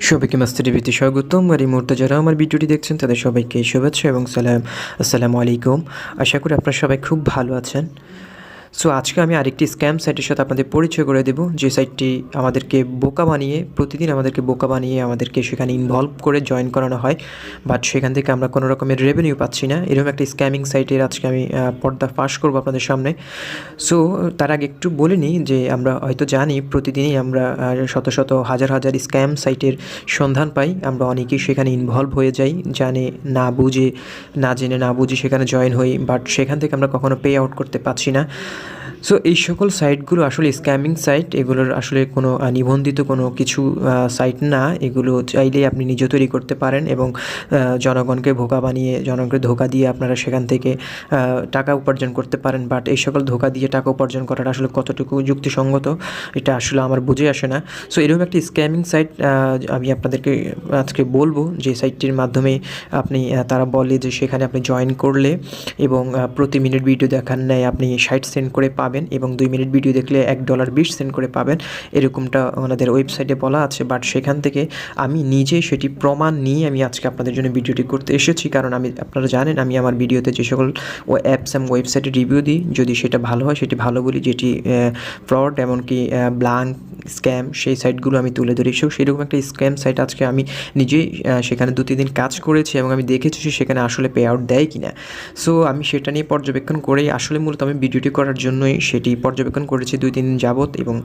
সবাইকে মাস্টারটিভিতে স্বাগতম। আর এই মুহূর্তে যারা আমার ভিডিওটি দেখছেন তাদের সবাইকে শুভেচ্ছা এবং আসসালামু আলাইকুম। আশা করি আপনারা সবাই খুব ভালো আছেন। সো আজকে আমি আরেকটি স্ক্যাম সাইটের সাথে আপনাদের পরিচয় করে দেব, যে সাইটটি আমাদেরকে বোকা বানিয়ে প্রতিদিন আমাদেরকে সেখানে ইনভলভ করে জয়েন করানো হয়, বাট সেখান থেকে আমরা কোনো রকমের রেভিনিউ পাচ্ছি না। এরকম একটা স্ক্যামিং সাইটের আজকে আমি পর্দা ফাঁস করবো আপনাদের সামনে। সো তার আগে একটু বলে নিই যে আমরা হয়তো জানি প্রতিদিনই আমরা শত শত হাজার হাজার স্ক্যাম সাইটের সন্ধান পাই। আমরা অনেকেই সেখানে ইনভলভ হয়ে যাই, না জেনে না বুঝে সেখানে জয়েন হই, বাট সেখান থেকে আমরা কখনো পে আউট করতে পারছি না। সো এই সকল সাইটগুলো আসলে স্ক্যামিং সাইট, এগুলোর আসলে কোনো নিবন্ধিত কোনো কিছু সাইট না। এগুলো চাইলেই আপনি নিজে তৈরি করতে পারেন এবং জনগণকে বোকা বানিয়ে, জনগণকে ধোকা দিয়ে আপনারা সেখান থেকে টাকা উপার্জন করতে পারেন। বাট এই সকল ধোকা দিয়ে টাকা উপার্জন করাটা আসলে কতটুকু যুক্তিসঙ্গত, এটা আসলে আমার বুঝে আসে না। সো এরকম একটি স্ক্যামিং সাইট আমি আপনাদেরকে আজকে বলবো, যে সাইটটির মাধ্যমে তারা বলে যে সেখানে আপনি জয়েন করলে এবং প্রতি মিনিট ভিডিও দেখার নেয় আপনি 60 সেন্ট করে পাবেন এবং 2 মিনিট ভিডিও দেখলে $1.20 করে পাবেন, এরকমটা ওনাদের ওয়েবসাইটে বলা আছে। বাট সেখান থেকে আমি নিজে সেটি প্রমাণ নিয়ে আমি আজকে আপনাদের জন্য ভিডিওটি করতে এসেছি। কারণ আপনারা জানেন আমি আমার ভিডিওতে যে সকল অ্যাপস এবং ওয়েবসাইটে রিভিউ দিই, যদি সেটা ভালো হয় সেটি ভালো বলি, যেটি ফ্রড এমনকি ব্ল্যাঙ্ক স্ক্যাম সেই সাইটগুলো আমি তুলে ধরি। সেরকম একটা স্ক্যাম সাইট আজকে আমি নিজেই সেখানে 2-3 দিন কাজ করেছি এবং আমি দেখেছি সেখানে আসলে পে আউট দেয় কিনা। সো আমি সেটা নিয়ে পর্যবেক্ষণ করেই আসলে মূলত আমি ভিডিওটি করার জন্যই সেটি পর্যবেক্ষণ করেছি 2-3 দিন যাবত, এবং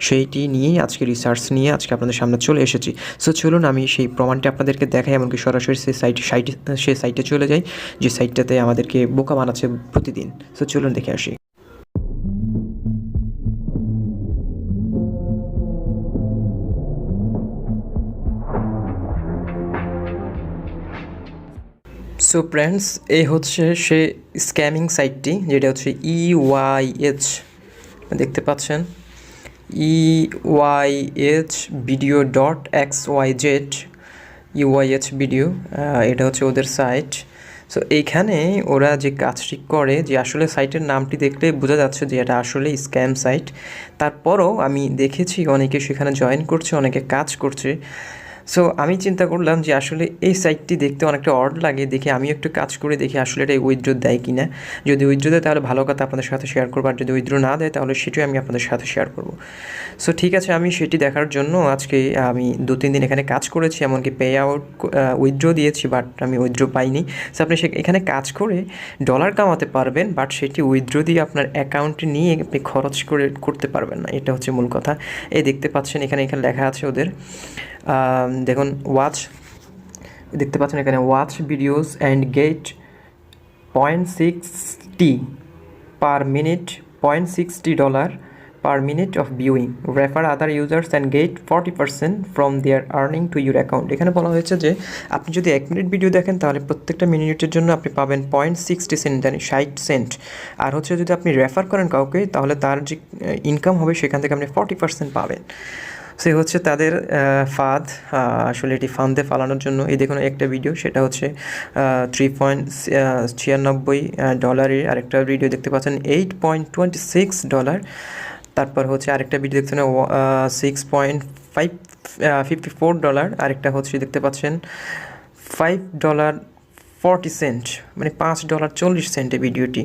সেইটি নিয়েই আজকে রিসার্চ নিয়ে আজকে আপনাদের সামনে চলে এসেছি। সো চলুন আমি সেই প্রমাণটি আপনাদেরকে দেখাই, এমনকি সরাসরি সেই সাইটে চলে যাই, যে সাইটটাতে আমাদেরকে বোকা বানাচ্ছে প্রতিদিন। সো চলুন দেখে আসি। সো ফ্রেন্ডস, এই হচ্ছে সে স্ক্যামিং সাইটটি, যেটা হচ্ছে EYH, দেখতে পাচ্ছেন EYHVideo.xyz, EYHVideo, এটা হচ্ছে ওদের সাইট। সো এইখানে ওরা যে কাজটি করে, যে আসলে সাইটের নামটি দেখলে বোঝা যাচ্ছে যে এটা আসলে স্ক্যাম সাইট। তারপরও আমি দেখেছি অনেকে সেখানে জয়েন করছে, অনেকে কাজ করছে। সো আমি চিন্তা করলাম যে আসলে এই সাইটটি দেখতে অনেকটা অড লাগে, দেখে আমি একটু কাজ করে দেখি আসলে এটা উইথড্র দেয় কি না। যদি উইথড্র দেয় তাহলে ভালো কথা, আপনাদের সাথে শেয়ার করবো, আর যদি উইথড্র না দেয় তাহলে সেটাই আমি আপনাদের সাথে শেয়ার করব। সো ঠিক আছে, আমি সেটি দেখার জন্য আজকে আমি 2-3 দিন এখানে কাজ করেছি, এমনকি পে আউট উইথড্র দিয়েছি, বাট আমি উইথড্র পাইনি। সো আপনি এখানে কাজ করে ডলার কামাতে পারবেন, বাট সেটি উইথড্র দিয়ে আপনার অ্যাকাউন্টে নিয়ে আপনি খরচ করতে পারবেন না, এটা হচ্ছে মূল কথা। এই দেখতে পাচ্ছেন এখানে লেখা আছে ওদের, দেখুন দেখতে পাচ্ছেন এখানে watch videos and get 0.60 per minute, $0.60 per minute of viewing. Refer other users and get 40% from their earning to your account. এখানে বলা হয়েছে যে আপনি যদি 1 মিনিট ভিডিও দেখেন তাহলে প্রত্যেকটা মিনিটের জন্য আপনি পাবেন 0.60 সেন্ট, মানে 60 সেন্ট। আর হচ্ছে যদি আপনি রেফার করেন কাউকে, তাহলে তার যে ইনকাম হবে সেখান থেকে আপনি 40% পাবেন। সে হচ্ছে তাদের ফাঁদ, আসলে এটি ফাঁদে ফালানোর জন্য। এই দেখুন একটা ভিডিও, সেটা হচ্ছে $3.96, আরেকটা ভিডিও দেখতে পাচ্ছেন $8.26। তারপর হচ্ছে আরেকটা ভিডিও দেখছেন $6.54, আরেকটা হচ্ছে দেখতে পাচ্ছেন $5.40, মানে $5.40 ভিডিওটি।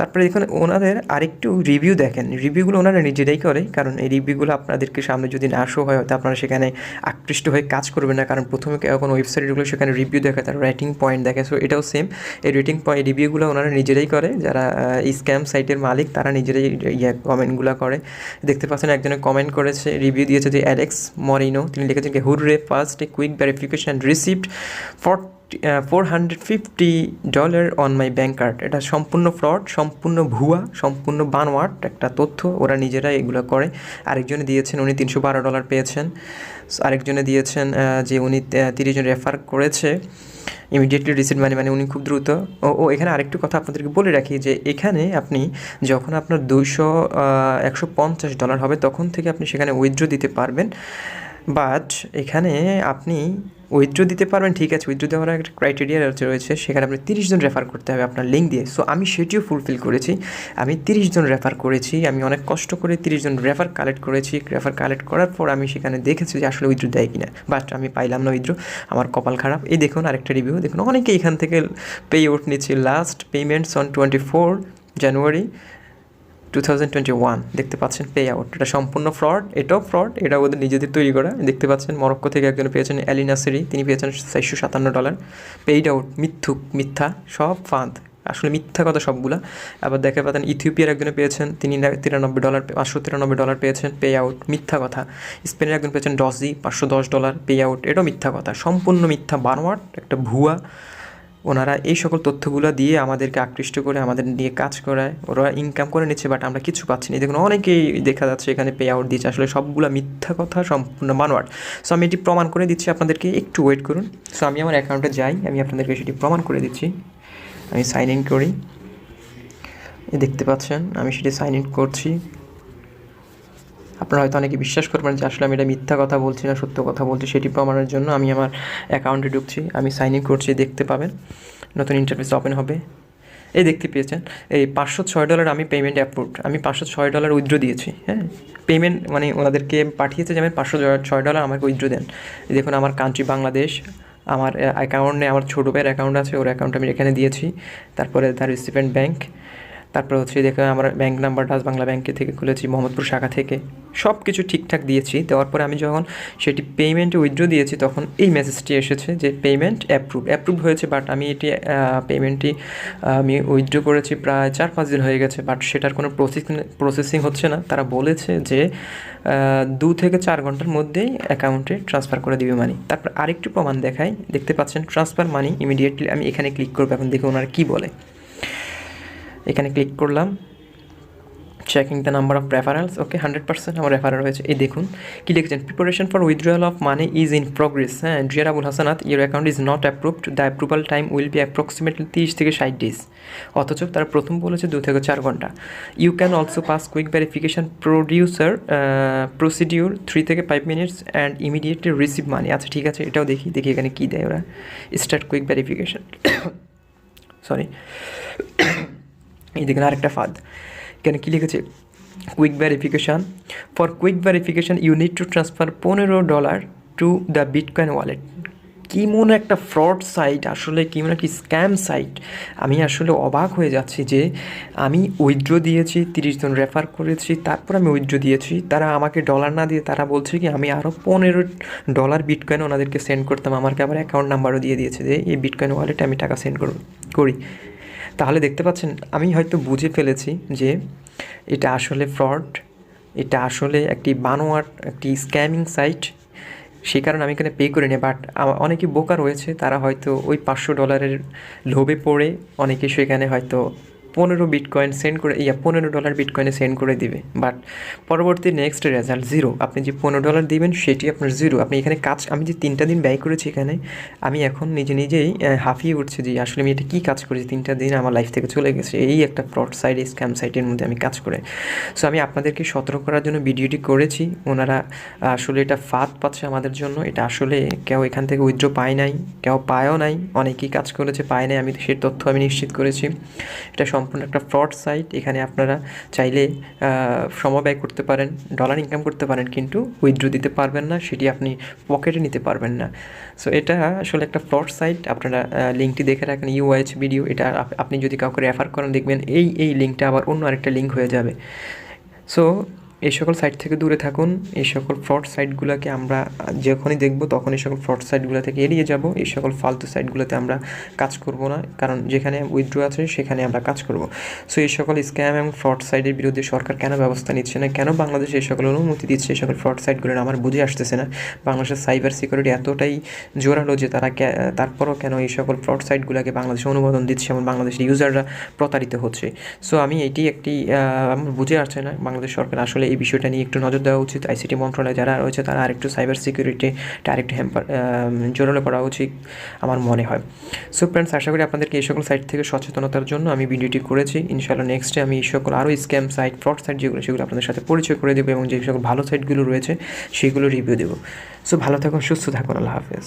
তারপরে দেখুন ওনাদের আরেকটু রিভিউ দেখেন, রিভিউগুলো ওনারা নিজেরাই করে, কারণ এই রিভিউগুলো আপনাদেরকে সামনে যদি না শো হয় হয়তো আপনারা সেখানে আকৃষ্ট হয়ে কাজ করবেন না, কারণ প্রথমে কোনো ওয়েবসাইটগুলো সেখানে রিভিউ দেখায়, তার রেটিং পয়েন্ট দেখে। সো এটাও সেম, এই রেটিং পয়েন্ট রিভিউগুলো ওনারা নিজেরাই করে, যারা স্ক্যাম সাইটের মালিক তারা নিজেরাই কমেন্টগুলো করে। দেখতে পাচ্ছেন একজনে কমেন্ট করেছে, রিভিউ দিয়েছে যে অ্যালেক্স মরিনো, তিনি লিখেছেন কি hurray first a quick verification received $450 on my bank card. এটা সম্পূর্ণ ফ্রড, সম্পূর্ণ ভুয়া, সম্পূর্ণ বানোয়াট একটা তথ্য, ওরা নিজেরাই এগুলো করে। আরেকজনে দিয়েছেন উনি $312 পেয়েছেন। আরেকজনে দিয়েছেন যে উনি 30 জন রেফার করেছে, ইমিডিয়েটলি রিসিভ মানি, মানে উনি খুব দ্রুত। এখানে আরেকটু কথা আপনাদেরকে বলে রাখি, যে এখানে আপনি যখন আপনার $150 হবে তখন থেকে আপনি সেখানে উইথড্র দিতে পারবেন। বাট এখানে আপনি উইথড্র দিতে পারবেন, ঠিক আছে, উইথড্র দেওয়ার একটা ক্রাইটেরিয়া রয়েছে, সেখানে আপনি 30 জন রেফার করতে হবে আপনার লিঙ্ক দিয়ে। সো আমি সেটিও ফুলফিল করেছি, আমি 30 জন রেফার করেছি, আমি অনেক কষ্ট করে 30 জন রেফার কালেক্ট করেছি। রেফার কালেক্ট করার পর আমি সেখানে দেখেছি যে আসলে উইথড্র দেয় কিনা, বাট আমি পাইলাম না উইথড্র, আমার কপাল খারাপ। এই দেখুন আরেকটা রিভিউ দেখুন, অনেকে এখান থেকে পে আউট নিচ্ছে। লাস্ট পেমেন্টস অন 24 জানুয়ারি 2021 দেখতে পাচ্ছেন পে আউট, এটা সম্পূর্ণ ফ্রড, এটাও ফ্রড, এটা ওদের নিজেদের তৈরি করা। দেখতে পাচ্ছেন মরক্কো থেকে একজন পেয়েছেন অ্যালিনাসেরি, তিনি পেয়েছেন $457 পেইড আউট, মিথ্যা সব ফাঁদ, আসলে মিথ্যা কথা সবগুলা। আবার দেখতে পাচ্ছেন ইথিওপিয়ার একজনে পেয়েছেন, তিনি $93 $593 পেয়েছেন পে আউট, মিথ্যা কথা। স্পেনের একজন পেয়েছেন ডজি $510 পে আউট, এটাও মিথ্যা কথা, সম্পূর্ণ মিথ্যা, বানোয়াট একটা ভুয়া। ওনারা এই সকল তথ্যগুলো দিয়ে আমাদেরকে আকৃষ্ট করে আমাদের দিয়ে কাজ করায়, ওরা ইনকাম করে নিচ্ছে, বাট আমরা কিছু পাচ্ছি না। দেখুন অনেকেই দেখা যাচ্ছে এখানে পে আউট দিচ্ছে, আসলে সবগুলো মিথ্যা কথা, সম্পূর্ণ বানোয়াট। সো আমি এটি প্রমাণ করে দিচ্ছি আপনাদেরকে, একটু ওয়েট করুন। সো আমি আমার অ্যাকাউন্টে যাই, আমি আপনাদেরকে সেটি প্রমাণ করে দিচ্ছি। আমি সাইন ইন করি, দেখতে পাচ্ছেন আমি সেটি সাইন ইন করছি। আপনারা হয়তো অনেকে বিশ্বাস করবেন যে আসলে আমি এটা মিথ্যা কথা বলছি না সত্য কথা বলছি, সেটি প্রমাণের জন্য আমি আমার অ্যাকাউন্টে ঢুকছি, আমি সাইন ইন করছি, দেখতে পাবেন নতুন ইন্টারফেস ওপেন হবে। এই দেখতে পেয়েছেন এই $506 আমি পেমেন্ট অ্যাপ্রুভড, আমি $506 উইথড্র দিয়েছি। হ্যাঁ, পেমেন্ট মানে ওনাদেরকে পাঠিয়েছে যে আমি $506 আমাকে উইথড্র দেন। দেখুন আমার কান্ট্রি বাংলাদেশ, আমার অ্যাকাউন্টে আমার ছোটো ভাইয়ের অ্যাকাউন্ট আছে, ওর অ্যাকাউন্ট আমি এখানে দিয়েছি। তারপরে তার রিসিপেন্ট ব্যাঙ্ক, তারপরে হচ্ছে দেখে আমার ব্যাঙ্ক নাম্বারটা বাংলা ব্যাঙ্কে থেকে খুলেছি, মোহাম্মদপুর শাখা থেকে, সব কিছু ঠিকঠাক দিয়েছি। দেওয়ার পরে আমি যখন সেটি পেমেন্টে উইথড্র দিয়েছি তখন এই মেসেজটি এসেছে যে পেমেন্ট অ্যাপ্রুভ হয়েছে, বাট আমি এটি পেমেন্টটি আমি উইথড্র করেছি প্রায় 4-5 দিন হয়ে গেছে, বাট সেটার কোনো প্রসেসিং হচ্ছে না। তারা বলেছে যে 2 থেকে 4 ঘন্টার মধ্যেই অ্যাকাউন্টে ট্রান্সফার করে দিবে মানি। তারপর আরেকটি প্রমাণ দেখাই, দেখতে পাচ্ছেন ট্রান্সফার মানি ইমিডিয়েটলি, আমি এখানে ক্লিক করবো, এখন দেখুন ওনারা কী বলে। এখানে ক্লিক করলাম, checking the number of referrals, okay 100% আমার রেফারেল হয়েছে। এই দেখুন কী লিখেছেন, preparation for withdrawal of money is in progress. হ্যাঁ, dear Abul Hasanat, your account is not approved, the approval time will be approximately 30 থেকে 60 ডেজ। অথচ তারা প্রথম বলেছে 2 থেকে 4 ঘন্টা। You can also pass quick verification procedure 3 থেকে 5 minutes and immediately receive money. আচ্ছা ঠিক আছে, এটাও দেখি এখানে কী দেয় ওরা। স্টার্ট কুইক ভেরিফিকেশান, সরি, এই দেখুন আরেকটা ফাঁদ, এখানে কী লিখেছে, quick verification, for quick verification you need to transfer $15 to the bitcoin wallet. কী মনে একটা ফ্রড সাইট, আসলে কী মনে কি স্ক্যাম সাইট। আমি আসলে অবাক হয়ে যাচ্ছি যে আমি উইথড্র দিয়েছি, 30 জন রেফার করেছি, তারপর আমি উইথড্র দিয়েছি, তারা আমাকে ডলার না দিয়ে তারা বলছে কি আমি আরও $15 বিটকয়েন ওনাদেরকে সেন্ড করতাম, আমাকে আবার অ্যাকাউন্ট নাম্বারও দিয়ে দিয়েছে যে এই বিটকয়েন ওয়ালেটে আমি টাকা সেন্ড করি। তাহলে দেখতে পাচ্ছেন আমি হয়তো বুঝে ফেলেছি যে এটা আসলে ফ্রড, এটা আসলে একটি বানোয়াট একটি স্ক্যামিং সাইট, সেই কারণে আমি এখানে পে করিনি। বাট অনেকে বোকা রয়েছে, তারা হয়তো ওই $500 লোভে পড়ে অনেকে সেখানে হয়তো $15 বিটকয়েনে সেন্ড করে দিবে, বাট পরবর্তী নেক্সট রেজাল্ট 0। আপনি যে $15 দিবেন সেটি আপনার 0। আপনি এখানে আমি যে 3টা দিন ব্যয় করেছি এখানে, আমি এখন নিজেই হাঁফিয়ে উঠছি যে আসলে আমি এটা কী কাজ করেছি, 3টা দিন আমার লাইফ থেকে চলে গেছে এই একটা ফ্রড সাইট, স্ক্যাম সাইটের মধ্যে আমি কাজ করে। সো আমি আপনাদেরকে সতর্ক করার জন্য ভিডিওটি করেছি। ওনারা আসলে এটা ফাঁদ পাচ্ছে আমাদের জন্য, এটা আসলে কেউ এখান থেকে উইথড্র পায় নাই, কেউ পায়ও নাই, অনেকেই কাজ করেছে পায় নাই, আমি সেই তথ্য আমি নিশ্চিত করেছি। এটা সম্পূর্ণ একটা ফ্রড সাইট, এখানে আপনারা চাইলে সময় ব্যয় করতে পারেন, ডলার ইনকাম করতে পারেন, কিন্তু উইথড্র দিতে পারবেন না, সেটি আপনি পকেটে নিতে পারবেন না। সো এটা আসলে একটা ফ্রড সাইট, আপনারা লিঙ্কটি দেখে রাখেন, EYHVideo। এটা আপনি যদি কাউকে রেফার করেন দেখবেন এই লিঙ্কটা আবার অন্য আরেকটা লিঙ্ক হয়ে যাবে। সো এই সকল সাইট থেকে দূরে থাকুন, এই সকল ফ্রড সাইটগুলোকে আমরা যখনই দেখব তখন এই সকল ফ্রড সাইটগুলো থেকে এড়িয়ে যাব, এই সকল ফালতু সাইটগুলোতে আমরা কাজ করব না, কারণ যেখানে উইথড্র আছে সেখানে আমরা কাজ করব। সো এই সকল স্ক্যাম এবং ফ্রড সাইটের বিরুদ্ধে সরকার কেন ব্যবস্থা নিচ্ছে না, কেন বাংলাদেশে এই সকল অনুমতি দিচ্ছে এই সকল ফ্রড সাইটগুলোর আমার বুঝে আসতেছে না। বাংলাদেশের সাইবার সিকিউরিটি এতটাই জোরালো যে তারপরও কেন এই সকল ফ্রড সাইটগুলোকে বাংলাদেশে অনুমোদন দিচ্ছে এবং বাংলাদেশের ইউজাররা প্রতারিত হচ্ছে। সো আমি এটি একটি আমার বুঝে আসছে না বাংলাদেশ সরকার আসলে এই বিষয়টা নিয়ে একটু নজর দেওয়া উচিত। আইসিটি মন্ত্রণালয় যারা রয়েছে তারা আরেকটু সাইবার সিকিউরিটিটা আরেকটু জোরালো করা উচিত আমার মনে হয়। সো ফ্রেন্ডস, আশা করি আপনাদেরকে এই সকল সাইট থেকে সচেতনতার জন্য আমি ভিডিওটি করেছি। ইনশাআল্লাহ নেক্সটে আমি এই সকল আরও স্ক্যাম সাইট, ফ্রড সাইট যেগুলো সেগুলো আপনাদের সাথে পরিচয় করে দেবো এবং যে সকল ভালো সাইটগুলো রয়েছে সেগুলো রিভিউ দেবো। সো ভালো থাকুন, সুস্থ থাকুন, আল্লাহ হাফেজ।